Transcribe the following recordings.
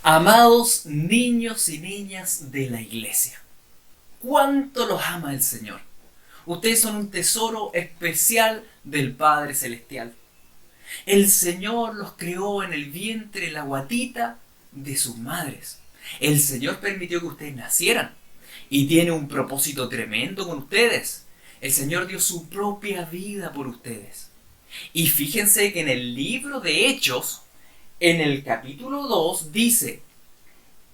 Amados niños y niñas de la iglesia, ¿cuánto los ama el Señor? Ustedes son un tesoro especial del Padre Celestial. El Señor los creó en el vientre, la guatita de sus madres. El Señor permitió que ustedes nacieran y tiene un propósito tremendo con ustedes. El Señor dio su propia vida por ustedes. Y fíjense que en el libro de Hechos, en el capítulo 2 dice: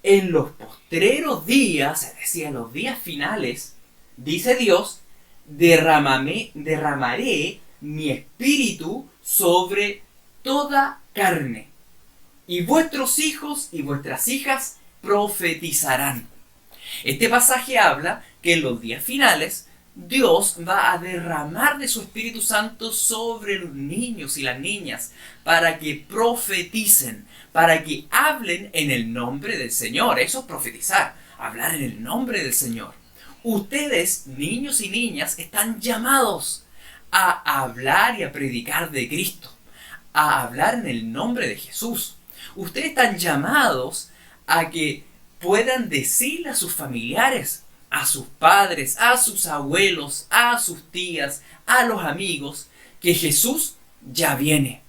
en los postreros días, es decir, en los días finales, dice Dios, derramaré mi espíritu sobre toda carne, y vuestros hijos y vuestras hijas profetizarán. Este pasaje habla que en los días finales Dios va a derramar de su Espíritu Santo sobre los niños y las niñas para que profeticen, para que hablen en el nombre del Señor. Eso es profetizar, hablar en el nombre del Señor. Ustedes, niños y niñas, están llamados a hablar y a predicar de Cristo, a hablar en el nombre de Jesús. Ustedes están llamados a que puedan decirle a sus familiares, a sus padres, a sus abuelos, a sus tías, a los amigos, que Jesús ya viene.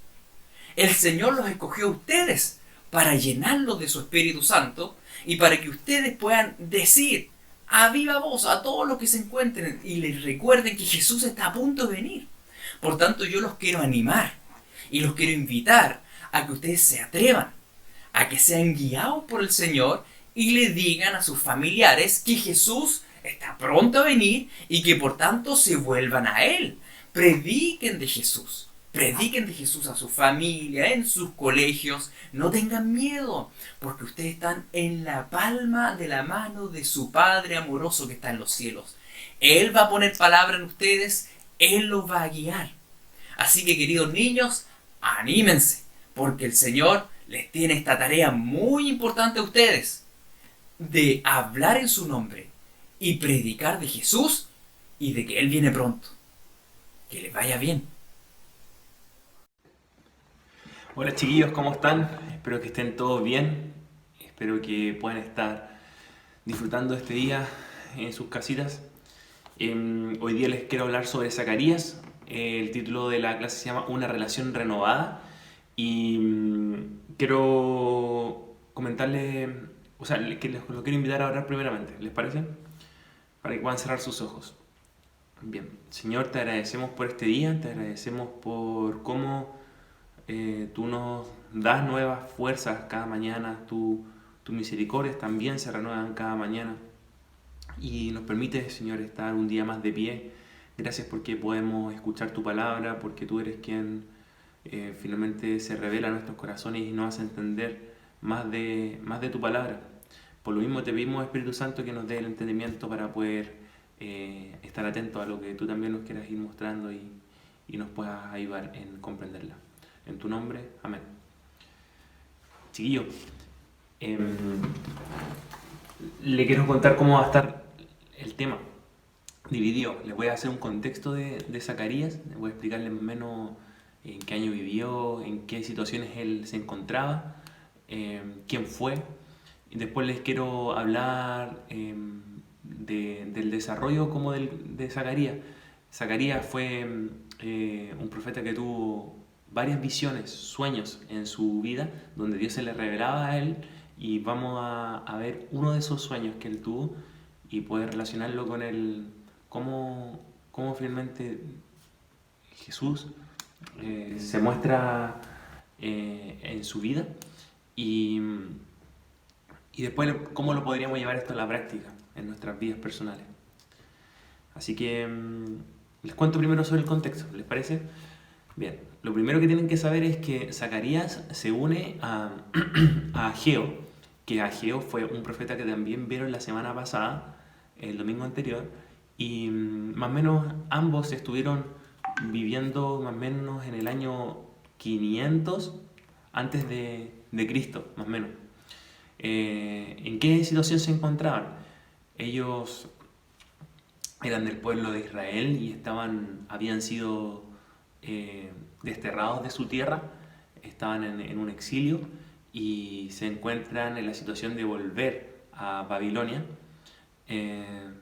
El Señor los escogió a ustedes para llenarlos de su Espíritu Santo y para que ustedes puedan decir a viva voz a todos los que se encuentren y les recuerden que Jesús está a punto de venir. Por tanto, yo los quiero animar y los quiero invitar a que ustedes se atrevan, a que sean guiados por el Señor y le digan a sus familiares que Jesús está pronto a venir y que por tanto se vuelvan a Él. Prediquen de Jesús. Prediquen de Jesús a su familia, en sus colegios. No tengan miedo, porque ustedes están en la palma de la mano de su Padre amoroso que está en los cielos. Él va a poner palabra en ustedes, Él los va a guiar. Así que, queridos niños, anímense, porque el Señor les tiene esta tarea muy importante a ustedes, de hablar en su nombre y predicar de Jesús y de que Él viene pronto. Que les vaya bien. Hola chiquillos, ¿cómo están? Espero que estén todos bien. Espero que puedan estar disfrutando este día en sus casitas. Hoy día les quiero hablar sobre Zacarías. El título de la clase se llama Una relación renovada. Y quiero comentarles, o sea, que los quiero invitar a orar primeramente, ¿les parece? Para que puedan cerrar sus ojos. Bien, Señor, te agradecemos por este día, te agradecemos por cómo tú nos das nuevas fuerzas cada mañana, tus misericordias también se renuevan cada mañana y nos permite, Señor, estar un día más de pie. Gracias porque podemos escuchar tu palabra, porque tú eres quien finalmente se revela a nuestros corazones y nos hace entender más de tu palabra. Por lo mismo te pedimos, Espíritu Santo, que nos dé el entendimiento para poder estar atentos a lo que tú también nos quieras ir mostrando y nos puedas ayudar en comprenderla. En tu nombre, amén. Chiquillo, em, le quiero contar cómo va a estar el tema dividido. Les voy a hacer un contexto de Zacarías, les voy a explicarles más o menos en qué año vivió, en qué situaciones él se encontraba, quién fue. Y después les quiero hablar del desarrollo como de Zacarías. Zacarías fue un profeta que tuvo varias visiones, sueños en su vida, donde Dios se le revelaba a él y vamos a ver uno de esos sueños que él tuvo y poder relacionarlo con cómo finalmente Jesús se muestra en su vida y, y después cómo lo podríamos llevar esto a la práctica en nuestras vidas personales. Así que les cuento primero sobre el contexto, ¿les parece? Bien, lo primero que tienen que saber es que Zacarías se une a Ageo, que Ageo fue un profeta que también vieron la semana pasada, el domingo anterior, y más o menos ambos estuvieron viviendo más o menos en el año 500 antes de Cristo, más o menos. ¿En qué situación se encontraban? Ellos eran del pueblo de Israel y habían sido desterrados de su tierra, estaban en un exilio y se encuentran en la situación de volver a Babilonia, de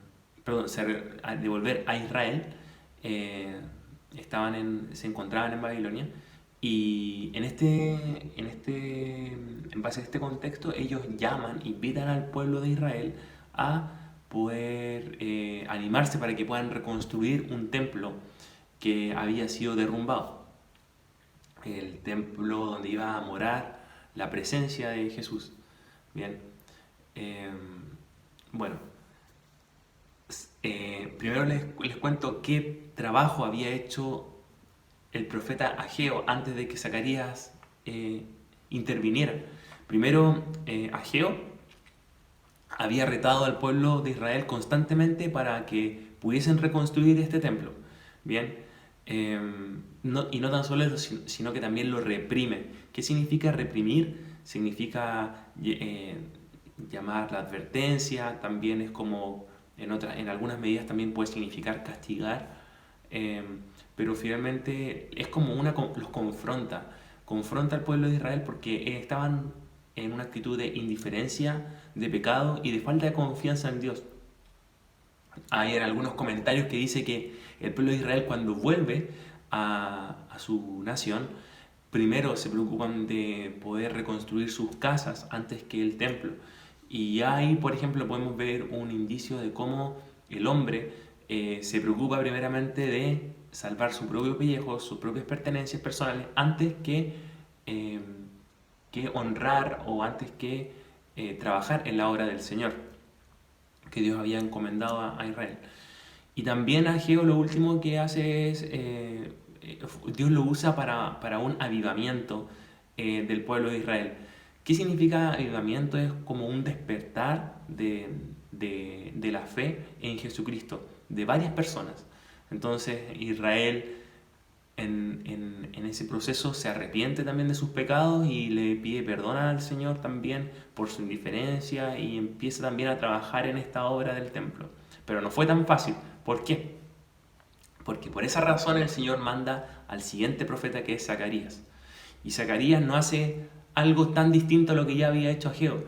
volver a Israel. Se encontraban en Babilonia y en base a este contexto ellos invitan al pueblo de Israel a poder animarse para que puedan reconstruir un templo que había sido derrumbado, el templo donde iba a morar la presencia de Jesús. Bien, bueno, primero les cuento qué trabajo había hecho el profeta Ageo antes de que Zacarías interviniera. Primero, Ageo había retado al pueblo de Israel constantemente para que pudiesen reconstruir este templo. Bien, y no tan solo eso, sino que también lo reprime. ¿Qué significa reprimir? Significa llamar la advertencia, también es como en algunas medidas también puede significar castigar, pero finalmente es como los confronta al pueblo de Israel porque estaban en una actitud de indiferencia, de pecado y de falta de confianza en Dios. Hay en algunos comentarios que dice que el pueblo de Israel cuando vuelve a su nación, primero se preocupan de poder reconstruir sus casas antes que el templo. Y ahí, por ejemplo, podemos ver un indicio de cómo el hombre se preocupa primeramente de salvar su propio pellejo, sus propias pertenencias personales, antes que honrar o antes que trabajar en la obra del Señor que Dios había encomendado a Israel. Y también Ageo lo último que hace es, Dios lo usa para un avivamiento del pueblo de Israel. ¿Qué significa avivamiento? Es como un despertar de la fe en Jesucristo, de varias personas. Entonces Israel en ese proceso se arrepiente también de sus pecados y le pide perdón al Señor también por su indiferencia y empieza también a trabajar en esta obra del templo. Pero no fue tan fácil. ¿Por qué? Porque por esa razón el Señor manda al siguiente profeta, que es Zacarías. Y Zacarías no hace algo tan distinto a lo que ya había hecho Ageo.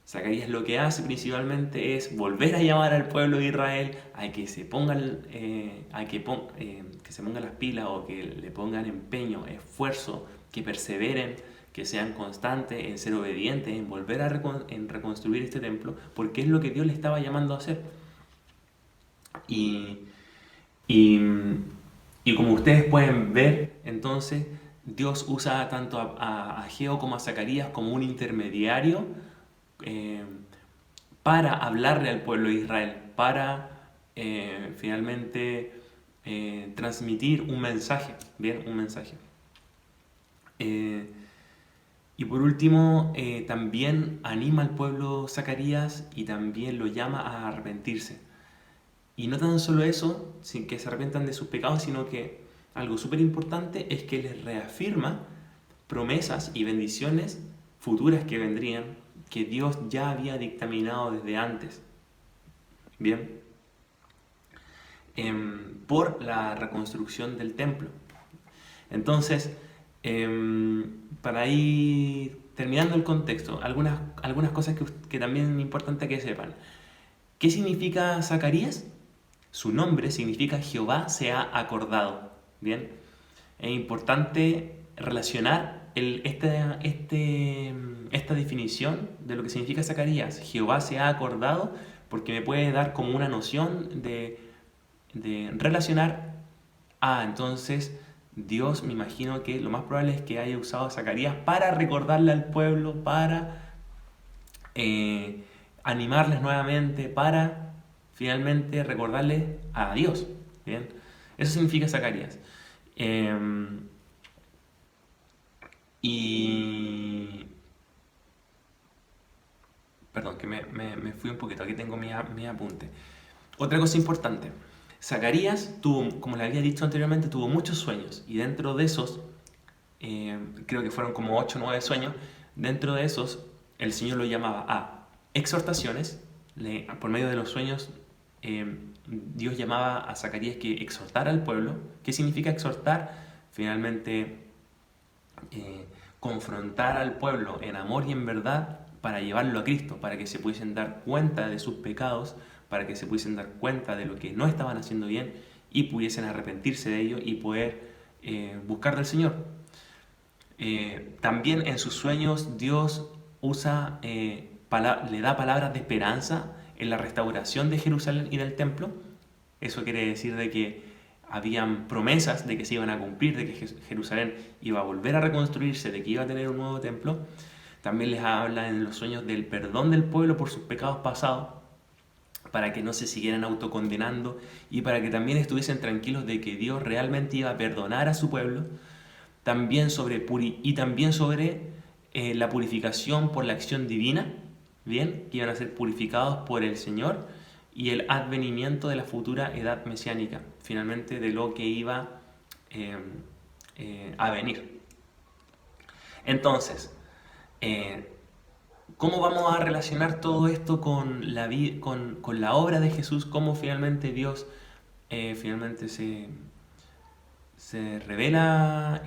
Zacarías lo que hace principalmente es volver a llamar al pueblo de Israel a que se pongan, que se pongan las pilas o que le pongan empeño, esfuerzo, que perseveren, que sean constantes en ser obedientes, en volver en reconstruir este templo, porque es lo que Dios le estaba llamando a hacer. Y, y, y como ustedes pueden ver, entonces Dios usa tanto a Ageo como a Zacarías como un intermediario eh, para hablarle al pueblo de Israel, para finalmente transmitir un mensaje, bien, un mensaje. Y por último, también anima al pueblo Zacarías y también lo llama a arrepentirse. Y no tan solo eso, sin que se arrepientan de sus pecados, sino que algo súper importante es que les reafirma promesas y bendiciones futuras que vendrían, que Dios ya había dictaminado desde antes. Bien, por la reconstrucción del templo. Entonces, para ir terminando el contexto, algunas cosas que también es importante que sepan. ¿Qué significa Zacarías? Su nombre significa Jehová se ha acordado. Bien, es importante relacionar esta definición de lo que significa Zacarías. Jehová se ha acordado porque me puede dar como una noción de relacionar. Entonces Dios, me imagino que lo más probable es que haya usado a Zacarías para recordarle al pueblo, para animarles nuevamente, para finalmente recordarles a Dios. ¿Bien? Eso significa Zacarías. Perdón, que me fui un poquito, aquí tengo mi apunte. Otra cosa importante, Zacarías tuvo, como le había dicho anteriormente, tuvo muchos sueños y dentro de esos, creo que fueron como 8 o 9 sueños, dentro de esos el Señor lo llamaba a exhortaciones, por medio de los sueños Dios llamaba a Zacarías que exhortara al pueblo. ¿Qué significa exhortar? Finalmente confrontar al pueblo en amor y en verdad para llevarlo a Cristo, para que se pudiesen dar cuenta de sus pecados, para que se pudiesen dar cuenta de lo que no estaban haciendo bien y pudiesen arrepentirse de ello y poder buscar del Señor. También en sus sueños Dios usa, le da palabras de esperanza en la restauración de Jerusalén y del templo. Eso quiere decir de que habían promesas de que se iban a cumplir, de que Jerusalén iba a volver a reconstruirse, de que iba a tener un nuevo templo. También les habla en los sueños del perdón del pueblo por sus pecados pasados, para que no se siguieran autocondenando y para que también estuviesen tranquilos de que Dios realmente iba a perdonar a su pueblo. También sobre la purificación por la acción divina, bien, que iban a ser purificados por el Señor, y el advenimiento de la futura edad mesiánica, finalmente de lo que iba a venir. Entonces, ¿cómo vamos a relacionar todo esto con la obra de Jesús? ¿Cómo finalmente Dios finalmente se revela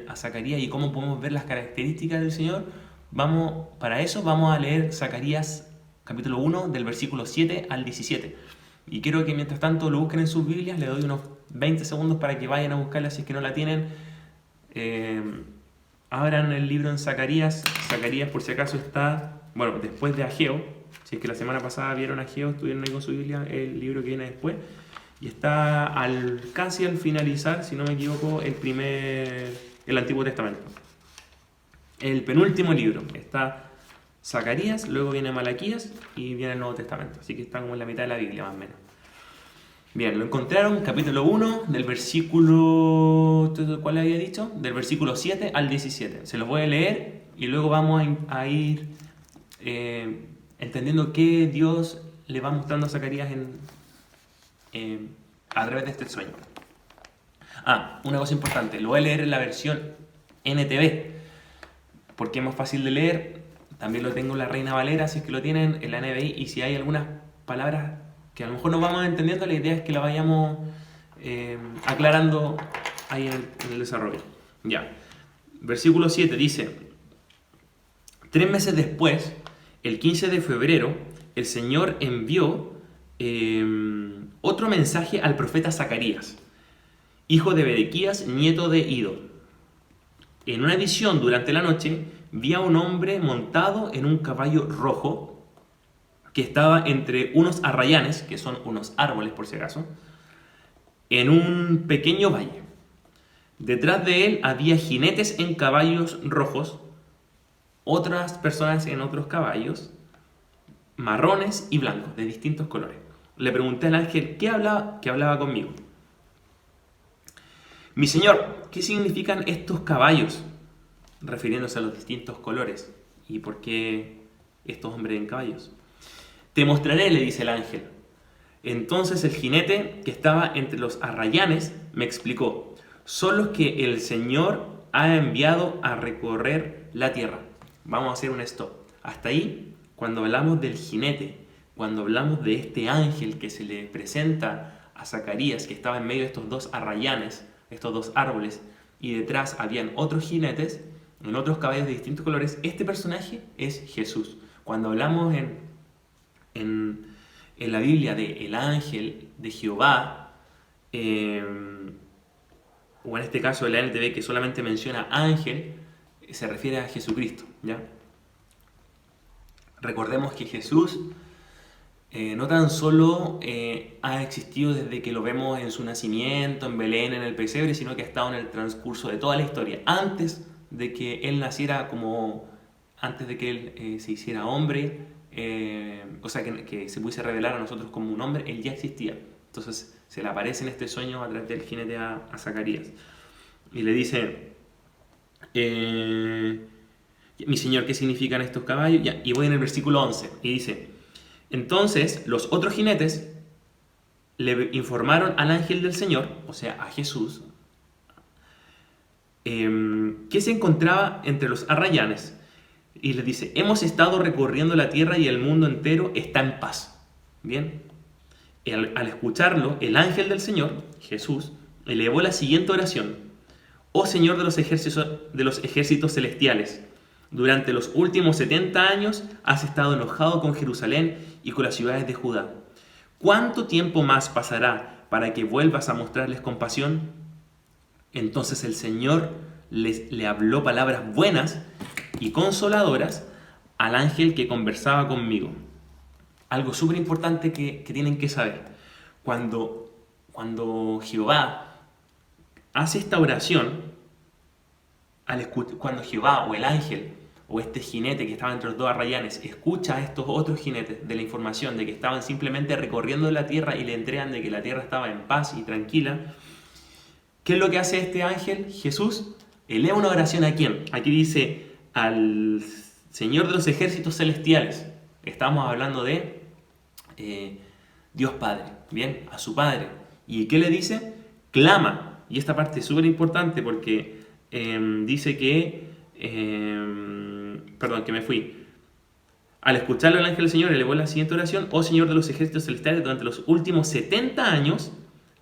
a Zacarías y cómo podemos ver las características del Señor? Para eso vamos a leer Zacarías capítulo 1 del versículo 7 al 17. Y quiero que mientras tanto lo busquen en sus Biblias. Le doy unos 20 segundos para que vayan a buscarla si es que no la tienen. Abran el libro en Zacarías. Zacarías, por si acaso, está, bueno, después de Ageo. Si es que la semana pasada vieron Ageo, estuvieron ahí con su Biblia, el libro que viene después. Y está casi al finalizar, si no me equivoco, el Antiguo Testamento. El penúltimo libro. Está Zacarías, luego viene Malaquías y viene el Nuevo Testamento. Así que está como en la mitad de la Biblia, más o menos. Bien, lo encontraron, capítulo 1, del versículo... ¿Cuál había dicho? Del versículo 7 al 17. Se los voy a leer y luego vamos a ir entendiendo qué Dios le va mostrando a Zacarías a través de este sueño. Una cosa importante, lo voy a leer en la versión NTV, porque es más fácil de leer. También lo tengo en la Reina Valera, si es que lo tienen, en la NBI, y si hay algunas palabras que a lo mejor no vamos entendiendo, la idea es que la vayamos aclarando ahí en el desarrollo. Ya. Versículo 7 dice: 3 meses después, el 15 de febrero, el Señor envió otro mensaje al profeta Zacarías, hijo de Berequías, nieto de Ido. En una visión durante la noche, vi a un hombre montado en un caballo rojo que estaba entre unos arrayanes, que son unos árboles por si acaso, en un pequeño valle. Detrás de él había jinetes en caballos rojos, otras personas en otros caballos, marrones y blancos, de distintos colores. Le pregunté al ángel que hablaba conmigo: mi señor, ¿qué significan estos caballos? Refiriéndose a los distintos colores. ¿Y por qué estos hombres en caballos? Te mostraré, le dice el ángel. Entonces el jinete que estaba entre los arrayanes me explicó: son los que el Señor ha enviado a recorrer la tierra. Vamos a hacer un stop. Hasta ahí, cuando hablamos del jinete, cuando hablamos de este ángel que se le presenta a Zacarías, que estaba en medio de estos dos arrayanes, estos dos árboles, y detrás habían otros jinetes en otros caballos de distintos colores, este personaje es Jesús. Cuando hablamos en la Biblia de el ángel de Jehová, o en este caso de la NTV, que solamente menciona ángel, se refiere a Jesucristo, ¿ya? Recordemos que Jesús no tan solo ha existido desde que lo vemos en su nacimiento, en Belén, en el pesebre, sino que ha estado en el transcurso de toda la historia. Antes de que Él naciera antes de que Él se hiciera hombre, o sea, que se pudiese revelar a nosotros como un hombre, Él ya existía. Entonces se le aparece en este sueño a través del jinete a Zacarías. Y le dice: mi señor, ¿qué significan estos caballos? Ya, y voy en el versículo 11, y dice: entonces los otros jinetes le informaron al ángel del Señor, o sea, a Jesús, que se encontraba entre los arrayanes, y les dice: hemos estado recorriendo la tierra y el mundo entero está en paz. Bien, al escucharlo, el ángel del Señor, Jesús, elevó la siguiente oración: oh Señor de los ejércitos celestiales, durante los últimos 70 años has estado enojado con Jerusalén y con las ciudades de Judá. ¿Cuánto tiempo más pasará para que vuelvas a mostrarles compasión? Entonces el Señor le habló palabras buenas y consoladoras al ángel que conversaba conmigo. Algo súper importante que tienen que saber. Cuando Jehová hace esta oración, cuando Jehová o el ángel o este jinete que estaba entre los dos arrayanes escucha a estos otros jinetes de la información de que estaban simplemente recorriendo la tierra y le entregan de que la tierra estaba en paz y tranquila, ¿qué es lo que hace este ángel? Jesús eleva una oración ¿a quién? Aquí dice al Señor de los ejércitos celestiales. Estamos hablando de Dios Padre, ¿bien? A su Padre. ¿Y qué le dice? Clama. Y esta parte es súper importante porque dice que... perdón, que me fui. Al escucharlo el ángel del Señor elevó la siguiente oración: oh Señor de los ejércitos celestiales, durante los últimos 70 años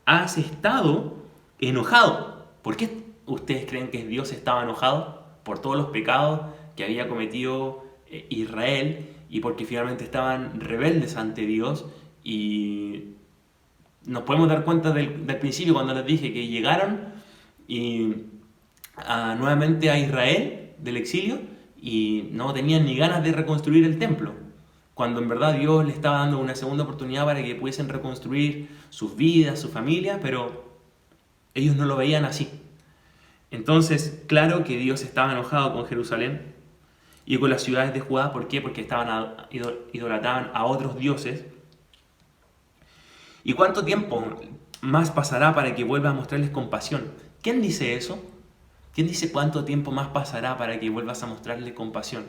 has estado enojado. ¿Por qué ustedes creen que Dios estaba enojado? Por todos los pecados que había cometido Israel y porque finalmente estaban rebeldes ante Dios. Y nos podemos dar cuenta del principio cuando les dije que llegaron nuevamente a Israel del exilio y no tenían ni ganas de reconstruir el templo, cuando en verdad Dios les estaba dando una segunda oportunidad para que pudiesen reconstruir sus vidas, su familia, pero ellos no lo veían así. Entonces, claro que Dios estaba enojado con Jerusalén y con las ciudades de Judá. ¿Por qué? Porque idolatraban a otros dioses. ¿Y cuánto tiempo más pasará para que vuelva a mostrarles compasión? ¿Quién dice eso? ¿Quién dice cuánto tiempo más pasará para que vuelvas a mostrarle compasión?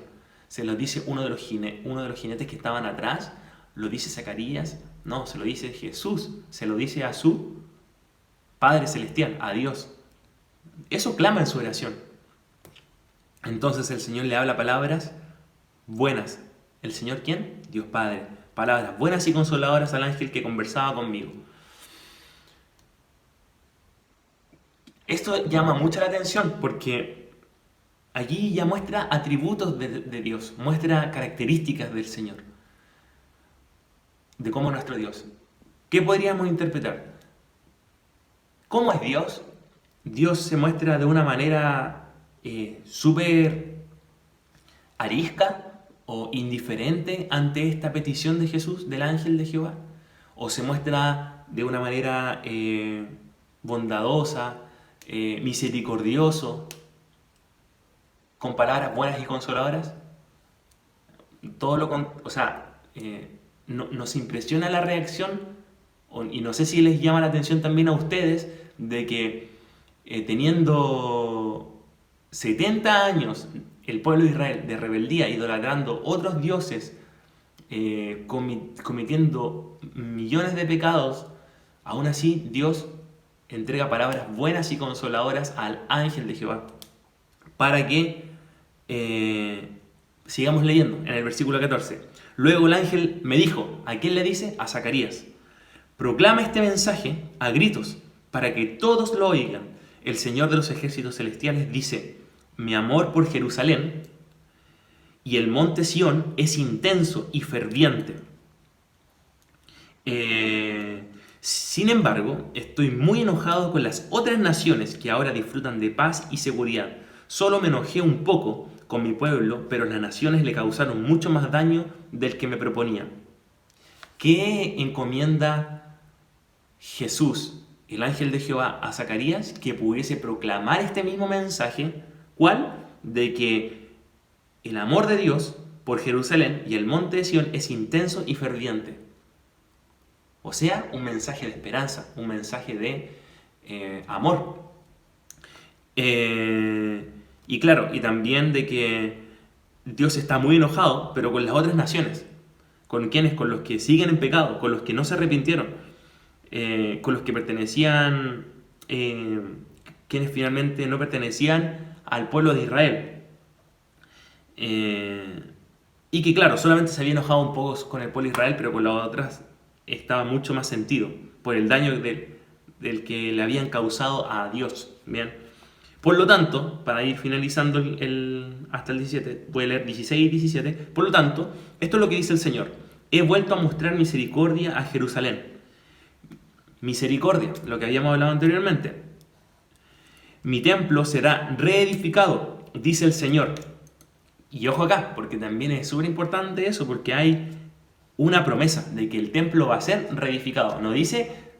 ¿Se lo dice uno de los jinetes que estaban atrás? ¿Lo dice Zacarías? No, se lo dice Jesús. Se lo dice a su Padre Celestial, a Dios. Eso clama en su oración. Entonces el Señor le habla palabras buenas. ¿El Señor quién? Dios Padre. Palabras buenas y consoladoras al ángel que conversaba conmigo. Esto llama mucho la atención porque allí ya muestra atributos de Dios, muestra características del Señor, de cómo es nuestro Dios. ¿Qué podríamos interpretar? ¿Cómo es Dios? Dios se muestra de una manera súper arisca o indiferente ante esta petición de Jesús, del ángel de Jehová, o se muestra de una manera bondadosa, misericordioso, con palabras buenas y consoladoras. Nos impresiona la reacción, y no sé si les llama la atención también a ustedes, de que teniendo 70 años el pueblo de Israel de rebeldía, idolatrando otros dioses, cometiendo millones de pecados, aún así Dios entrega palabras buenas y consoladoras al ángel de Jehová. Para que sigamos leyendo en el versículo 14. Luego el ángel me dijo, ¿a quién le dice? A Zacarías. Proclama este mensaje a gritos, para que todos lo oigan. El Señor de los ejércitos celestiales dice, mi amor por Jerusalén y el monte Sión es intenso y ferviente. Sin embargo, estoy muy enojado con las otras naciones que ahora disfrutan de paz y seguridad. Solo me enojé un poco con mi pueblo, pero las naciones le causaron mucho más daño del que me proponía. ¿Qué encomienda Jesús, el ángel de Jehová, a Zacarías? Que pudiese proclamar este mismo mensaje. ¿Cuál? De que el amor de Dios por Jerusalén y el monte de Sión es intenso y ferviente. O sea, un mensaje de esperanza, un mensaje de amor. Y claro, y también de que Dios está muy enojado, pero con las otras naciones. ¿Con quiénes? Con los que siguen en pecado, con los que no se arrepintieron, con los que pertenecían, quienes finalmente no pertenecían al pueblo de Israel. Y que claro, solamente se había enojado un poco con el pueblo de Israel, pero con las otras estaba mucho más sentido por el daño del que le habían causado a Dios. Bien. Por lo tanto, para ir finalizando hasta el 17, voy a leer 16 y 17. Por lo tanto, esto es lo que dice el Señor. He vuelto a mostrar misericordia a Jerusalén. Misericordia, lo que habíamos hablado anteriormente. Mi templo será reedificado, dice el Señor. Y ojo acá, porque también es súper importante eso, porque hay una promesa de que el templo va a ser reedificado.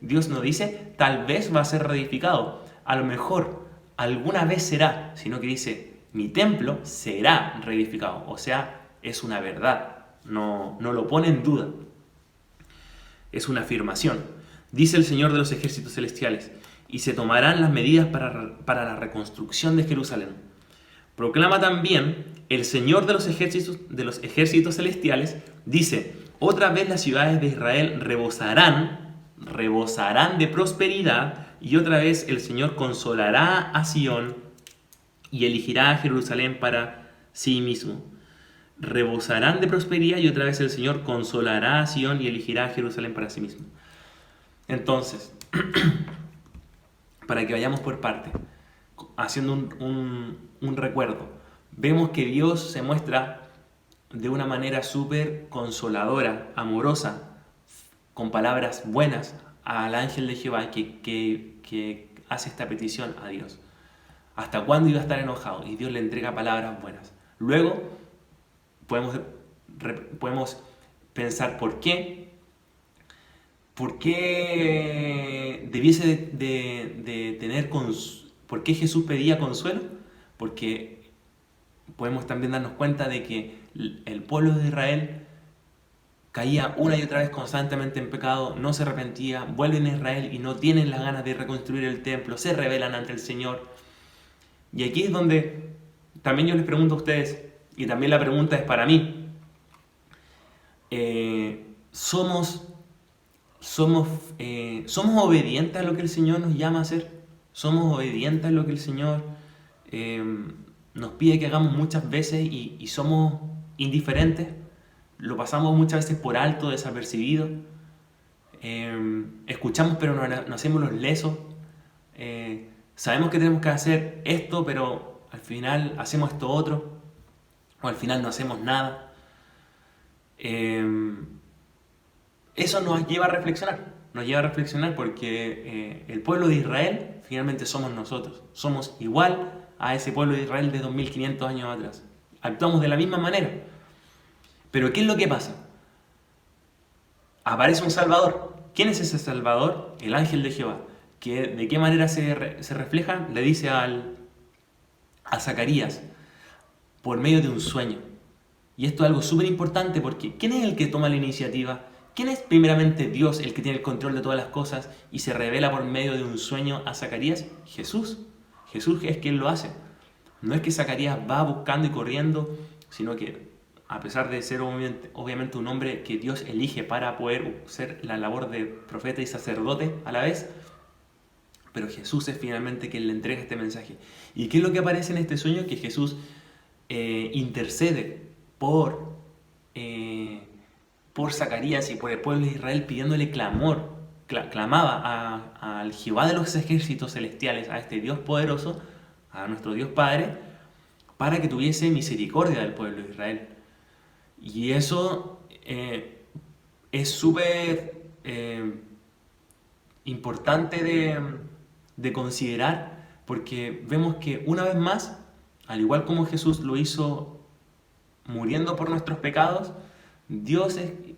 Dios no dice, tal vez va a ser reedificado. A lo mejor alguna vez será, sino que dice, mi templo será reedificado. O sea, es una verdad, no lo pone en duda. Es una afirmación. Dice el Señor de los ejércitos celestiales, y se tomarán las medidas para la reconstrucción de Jerusalén. Proclama también el Señor de los ejércitos celestiales, dice, otra vez las ciudades de Israel rebosarán de prosperidad, y otra vez el Señor consolará a Sión y elegirá a Jerusalén para sí mismo. Rebosarán de prosperidad y otra vez el Señor consolará a Sión y elegirá a Jerusalén para sí mismo. Entonces, para que vayamos por parte, haciendo un recuerdo, vemos que Dios se muestra de una manera súper consoladora, amorosa, con palabras buenas al ángel de Jehová que hace esta petición a Dios. ¿Hasta cuándo iba a estar enojado? Y Dios le entrega palabras buenas. Luego podemos pensar por qué debiese de tener ¿por qué Jesús pedía consuelo? Porque podemos también darnos cuenta de que el pueblo de Israel caía una y otra vez constantemente en pecado, no se arrepentía, vuelven a Israel y no tienen las ganas de reconstruir el templo, se rebelan ante el Señor. Y aquí es donde también yo les pregunto a ustedes, y también la pregunta es para mí, ¿somos obedientes a lo que el Señor nos llama a hacer? ¿Somos obedientes a lo que el Señor nos pide que hagamos muchas veces y somos indiferentes? ¿Lo pasamos muchas veces por alto, desapercibido? Escuchamos pero no hacemos los lesos. Sabemos que tenemos que hacer esto, pero al final hacemos esto otro. O al final no hacemos nada. Eso nos lleva a reflexionar. Nos lleva a reflexionar porque el pueblo de Israel finalmente somos nosotros. Somos igual a ese pueblo de Israel de 2500 años atrás. Actuamos de la misma manera. Pero ¿qué es lo que pasa? Aparece un Salvador. ¿Quién es ese Salvador? El ángel de Jehová. ¿De qué manera se refleja? Le dice a Zacarías, por medio de un sueño. Y esto es algo súper importante porque ¿quién es el que toma la iniciativa? ¿Quién es primeramente Dios, el que tiene el control de todas las cosas y se revela por medio de un sueño a Zacarías? Jesús. Jesús es quien lo hace. No es que Zacarías va buscando y corriendo, sino que a pesar de ser obviamente un hombre que Dios elige para poder hacer la labor de profeta y sacerdote a la vez, pero Jesús es finalmente quien le entrega este mensaje. ¿Y qué es lo que aparece en este sueño? Que Jesús intercede por Zacarías y por el pueblo de Israel pidiéndole clamaba al Jehová de los ejércitos celestiales, a este Dios poderoso, a nuestro Dios Padre, para que tuviese misericordia del pueblo de Israel. Y eso es súper importante de considerar, porque vemos que una vez más, al igual como Jesús lo hizo muriendo por nuestros pecados,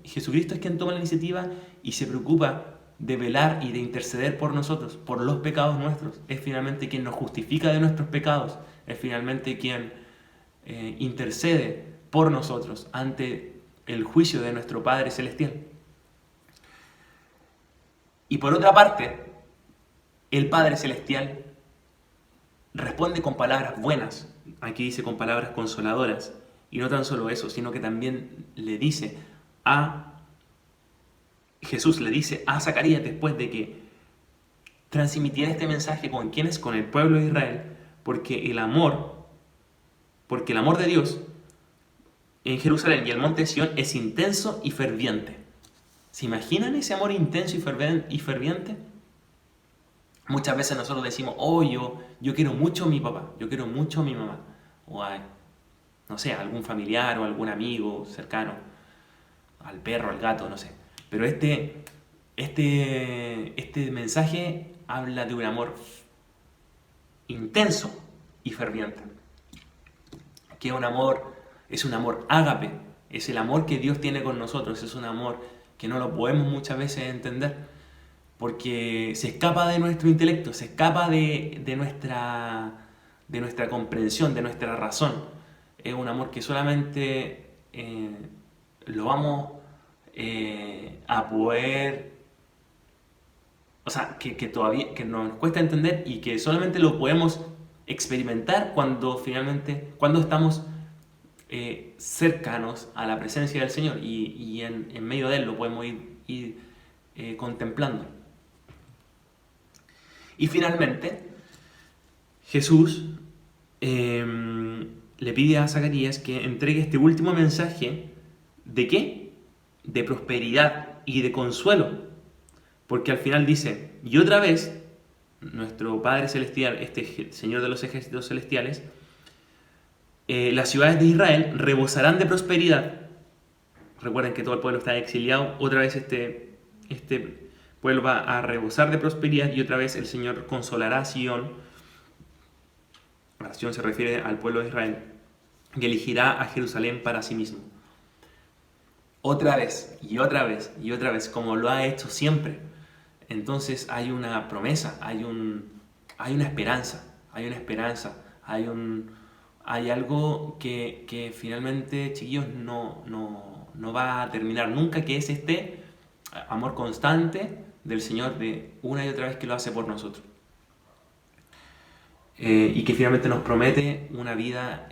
Jesucristo es quien toma la iniciativa y se preocupa de velar y de interceder por nosotros, por los pecados nuestros. Es finalmente quien nos justifica de nuestros pecados, es finalmente quien intercede por nosotros ante el juicio de nuestro Padre Celestial. Y por otra parte, el Padre Celestial responde con palabras buenas, aquí dice con palabras consoladoras, y no tan solo eso, sino que también Jesús le dice a Zacarías después de que transmitiera este mensaje con quienes, con el pueblo de Israel, porque el amor de Dios en Jerusalén y el monte de Sión es intenso y ferviente. ¿Se imaginan ese amor intenso y ferviente? Muchas veces nosotros decimos, oh, yo quiero mucho a mi papá, yo quiero mucho a mi mamá, o a, no sé, a algún familiar o algún amigo cercano, al perro, al gato, no sé. Pero este mensaje habla de un amor intenso y ferviente, que es un amor ágape, es el amor que Dios tiene con nosotros, es un amor que no lo podemos muchas veces entender, porque se escapa de nuestro intelecto, se escapa de nuestra comprensión, de nuestra razón. Es un amor que solamente lo vamos a poder, o sea, que todavía que nos cuesta entender y que solamente lo podemos experimentar cuando estamos cercanos a la presencia del Señor y en medio de Él lo podemos ir contemplando. Y finalmente, Jesús le pide a Zacarías que entregue este último mensaje. ¿De qué? De prosperidad y de consuelo. Porque al final dice, y otra vez, nuestro Padre Celestial, este Señor de los ejércitos celestiales, las ciudades de Israel rebosarán de prosperidad. Recuerden que todo el pueblo está exiliado. Otra vez este pueblo va a rebosar de prosperidad y otra vez el Señor consolará a Sion. A Sion se refiere al pueblo de Israel, y elegirá a Jerusalén para sí mismo. Otra vez y otra vez y otra vez, como lo ha hecho siempre. Entonces hay una promesa, hay una esperanza, hay algo que finalmente, chiquillos, no va a terminar nunca, que es este amor constante del Señor de una y otra vez que lo hace por nosotros. Y que finalmente nos promete una vida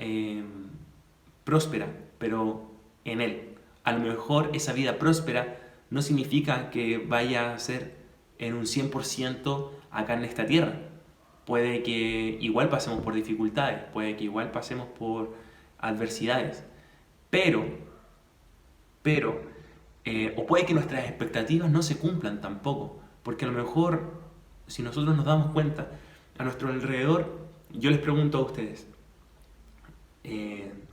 próspera, pero en Él. A lo mejor esa vida próspera no significa que vaya a ser en un 100% acá en esta tierra. Puede que igual pasemos por dificultades, puede que igual pasemos por adversidades, pero o puede que nuestras expectativas no se cumplan tampoco, porque a lo mejor, si nosotros nos damos cuenta, a nuestro alrededor, yo les pregunto a ustedes,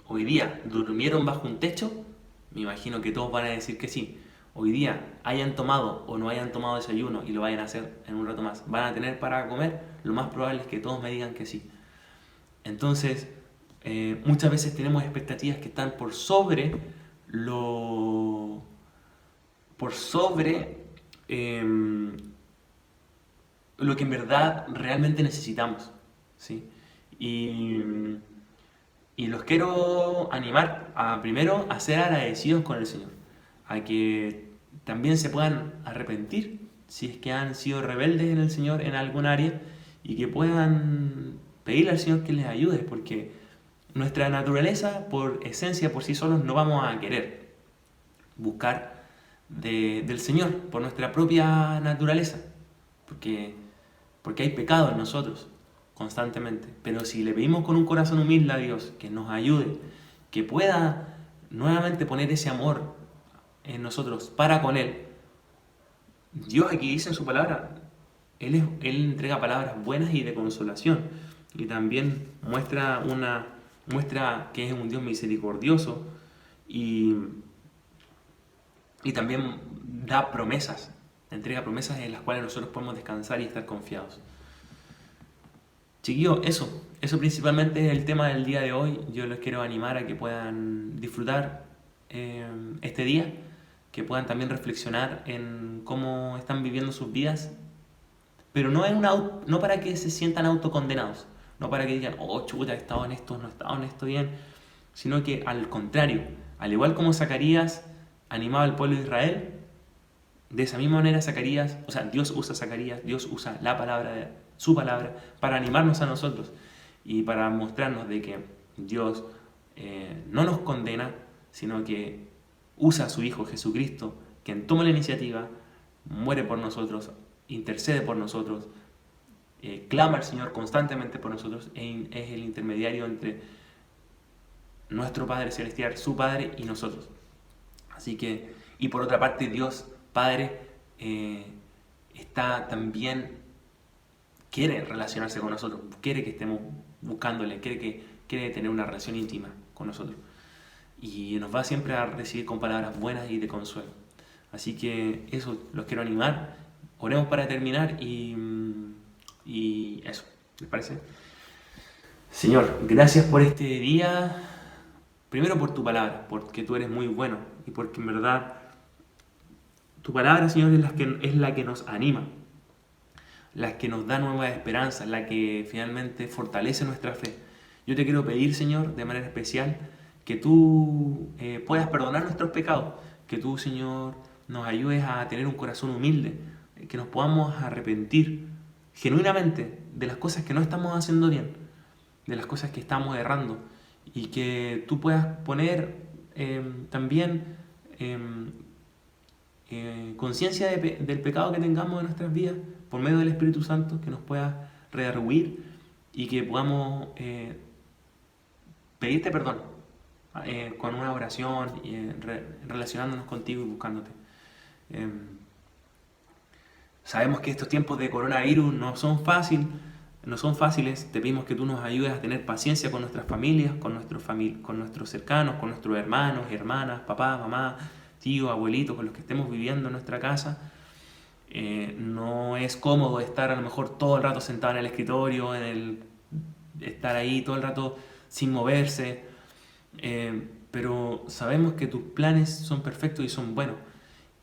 ¿hoy día durmieron bajo un techo? Me imagino que todos van a decir que sí. Hoy día hayan tomado o no hayan tomado desayuno y lo vayan a hacer en un rato más, ¿van a tener para comer? Lo más probable es que todos me digan que sí. Entonces, muchas veces tenemos expectativas que están por sobre lo que en verdad realmente necesitamos, ¿sí? Y los quiero animar primero a ser agradecidos con el Señor, a que también se puedan arrepentir si es que han sido rebeldes en el Señor en algún área y que puedan pedirle al Señor que les ayude, porque nuestra naturaleza, por esencia, por sí solos, no vamos a querer buscar del Señor por nuestra propia naturaleza, porque hay pecado en nosotros constantemente. Pero si le pedimos con un corazón humilde a Dios que nos ayude, que pueda nuevamente poner ese amor en nosotros para con Él, Dios aquí dice en su palabra, Él entrega palabras buenas y de consolación, y también muestra que es un Dios misericordioso y también da promesas, entrega promesas en las cuales nosotros podemos descansar y estar confiados. Chiquillos, eso principalmente es el tema del día de hoy. Yo les quiero animar a que puedan disfrutar este día, que puedan también reflexionar en cómo están viviendo sus vidas, pero no para que se sientan autocondenados, no para que digan, oh chuta, he estado en esto, no he estado en esto bien, sino que al contrario, al igual como Zacarías animaba al pueblo de Israel, de esa misma manera Dios usa a Zacarías, Dios usa su palabra para animarnos a nosotros y para mostrarnos de que Dios no nos condena, sino que usa a su Hijo Jesucristo, quien toma la iniciativa, muere por nosotros, intercede por nosotros, clama al Señor constantemente por nosotros, es el intermediario entre nuestro Padre Celestial, su Padre y nosotros. Así que, y por otra parte, Dios Padre está también quiere relacionarse con nosotros, quiere que estemos buscándole, quiere tener una relación íntima con nosotros. Y nos va siempre a recibir con palabras buenas y de consuelo. Así que eso, los quiero animar. Oremos para terminar y eso, ¿les parece? Señor, gracias por este día. Primero por tu palabra, porque tú eres muy bueno y porque en verdad tu palabra, Señor, es la que nos anima, la que nos da nuevas esperanzas, la que finalmente fortalece nuestra fe. Yo te quiero pedir, Señor, de manera especial, que tú puedas perdonar nuestros pecados, que tú, Señor, nos ayudes a tener un corazón humilde, que nos podamos arrepentir genuinamente de las cosas que no estamos haciendo bien, de las cosas que estamos errando, y que tú puedas poner también conciencia del pecado que tengamos en nuestras vidas por medio del Espíritu Santo, que nos pueda redarguir y que podamos pedirte perdón con una oración, relacionándonos contigo y buscándote. Sabemos que estos tiempos de coronavirus no son fáciles. Te pedimos que tú nos ayudes a tener paciencia con nuestras familias, con nuestros cercanos, con nuestros hermanos, hermanas, papá, mamá, tío, abuelito, con los que estemos viviendo en nuestra casa. No es cómodo estar a lo mejor todo el rato sentado en el escritorio, estar ahí todo el rato sin moverse, pero sabemos que tus planes son perfectos y son buenos.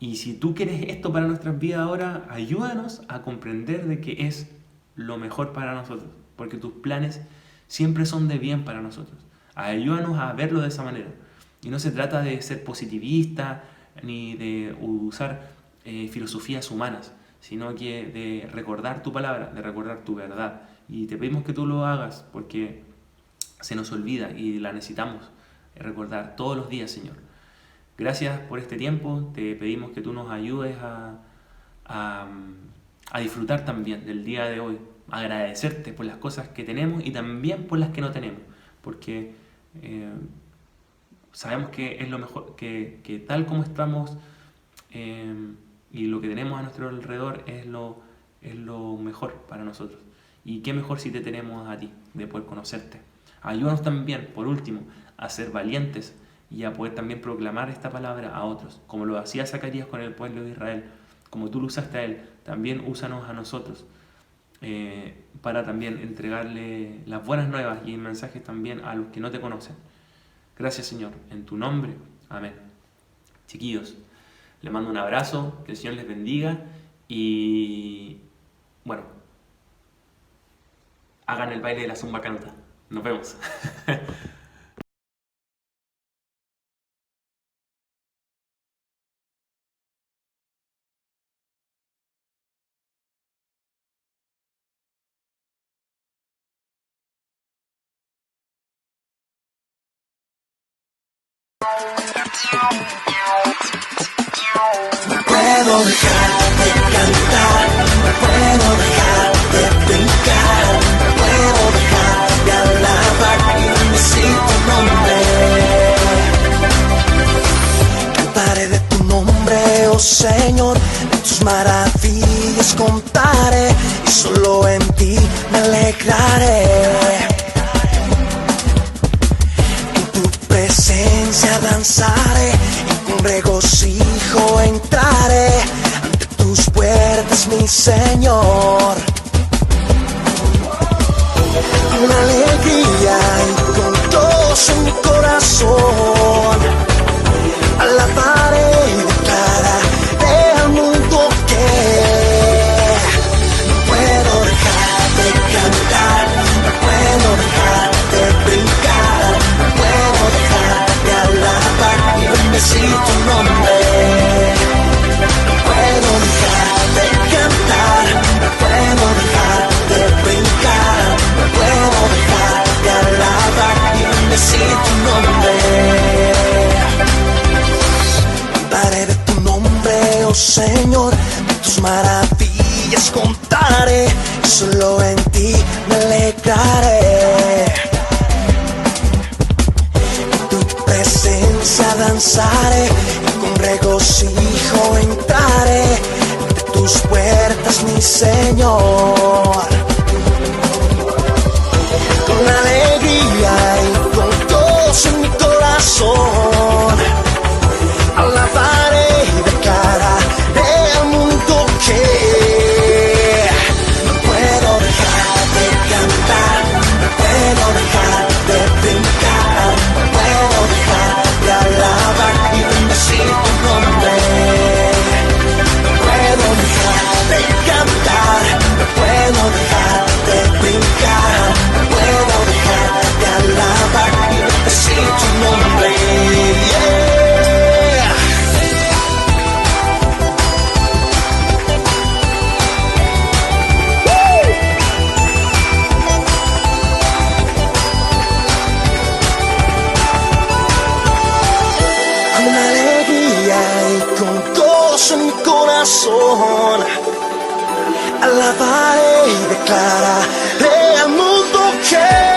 Y si tú quieres esto para nuestras vidas ahora, ayúdanos a comprender de que es lo mejor para nosotros, porque tus planes siempre son de bien para nosotros. Ayúdanos a verlo de esa manera. Y no se trata de ser positivista ni de usar filosofías humanas, sino que de recordar tu palabra, de recordar tu verdad. Y te pedimos que tú lo hagas porque se nos olvida y la necesitamos recordar todos los días, Señor. Gracias por este tiempo. Te pedimos que tú nos ayudes a disfrutar también del día de hoy, agradecerte por las cosas que tenemos y también por las que no tenemos, porque sabemos que es lo mejor, que tal como estamos y lo que tenemos a nuestro alrededor es lo mejor para nosotros. Y qué mejor si te tenemos a ti, de poder conocerte. Ayúdanos también, por último, a ser valientes y a poder también proclamar esta palabra a otros, como lo hacía Zacarías con el pueblo de Israel, como tú lo usaste a él, también úsanos a nosotros para también entregarle las buenas nuevas y mensajes también a los que no te conocen. Gracias, Señor, en tu nombre, amén. Chiquillos, les mando un abrazo, que el Señor les bendiga y bueno, hagan el baile de la zumba canuta. Nos vemos. No puedo dejar de cantar, no puedo dejar de brincar, no puedo dejar de alabar y bendecir tu nombre. Cantaré de tu nombre, oh Señor, de tus maravillas contaré y solo en ti me alegraré. En tu presencia danzaré y con regocijo entraré ante tus puertas, mi Señor. Con alegría y con gozo en mi corazón, alabaré y declararé al mundo que no puedo dejar de cantar, no puedo dejar de brincar, no puedo dejar de alabar y bendecir tu nombre. No puedo dejar de cantar, no puedo dejar de brincar, no puedo dejar de alabar y bendecir tu nombre. Cantaré de tu nombre, oh Señor, de tus maravillas contaré y solo en ti me alegraré. En tu presencia danzaré y con regocijo entraré ante tus puertas, mi Señor. corazón. Alabaré y declararé al mundo que no puedo dejar de cantar, no puedo dejar de brincar, no puedo dejar de alabar y bendecir tu nombre. No puedo dejar de cantar, no puedo dejar de brincar, no puedo dejar de alabar y bendecir tu nombre. Yeah. Con alegría y con gozo en mi corazón, alabaré y declararé al mundo que